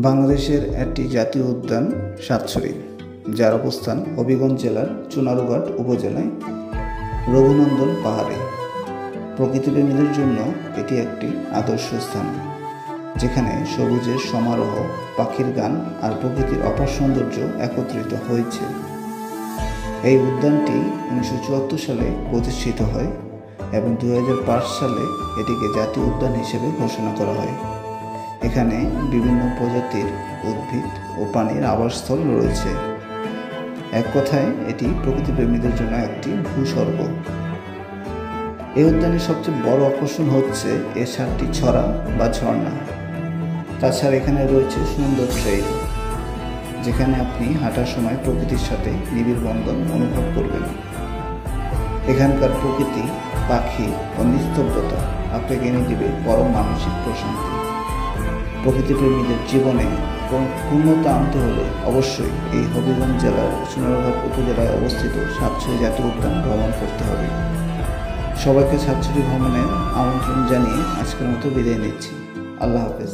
বাংলাদেশের একটি জাতীয় উদ্যান সাতছড়ি, যার অবস্থান হবিগঞ্জ জেলার চুনারুঘাট উপজেলায় রঘুনন্দন পাহাড়ে। প্রকৃতিপ্রেমীদের জন্য এটি একটি আদর্শ স্থান, যেখানে সবুজের সমারোহ, পাখির গান আর প্রকৃতির অপার সৌন্দর্য একত্রিত হয়েছে। এই উদ্যানটি 1974 সালে প্রতিষ্ঠিত হয় এবং 2005 সালে এটিকে জাতীয় উদ্যান হিসেবে ঘোষণা করা হয়। এখানে বিভিন্ন প্রজাতির উদ্ভিদ ও প্রাণীর আবাসস্থল রয়েছে। এক কথায় এটি প্রকৃতিপ্রেমীদের জন্য একটি ভূস্বর্গ। এই উদ্যানের সবচেয়ে বড় আকর্ষণ হচ্ছে এর 7টি ছড়া বা ঝর্ণা। তাছাড়া এখানে রয়েছে সুন্দর ট্রেইল, যেখানে আপনি হাঁটার সময় প্রকৃতির সাথে নিবিড় বন্ধন অনুভব করবেন। এখানকার প্রকৃতি, পাখি ও নিস্তব্ধতা আপনাকে এনে দিবে পরম মানসিক প্রশান্তি। প্রকৃতিপ্রেমীদের জীবনে পূর্ণতা আনতে হলে অবশ্যই এই হবিগঞ্জ জেলার চুনারুঘাট উপজেলায় অবস্থিত সাতছড়ি জাতীয় উদ্যান ভ্রমণ করতে হবে। সবাইকে সাতছড়ি ভ্রমণের আমন্ত্রণ জানিয়ে আজকের মতো বিদায় নিচ্ছি। আল্লাহ হাফেজ।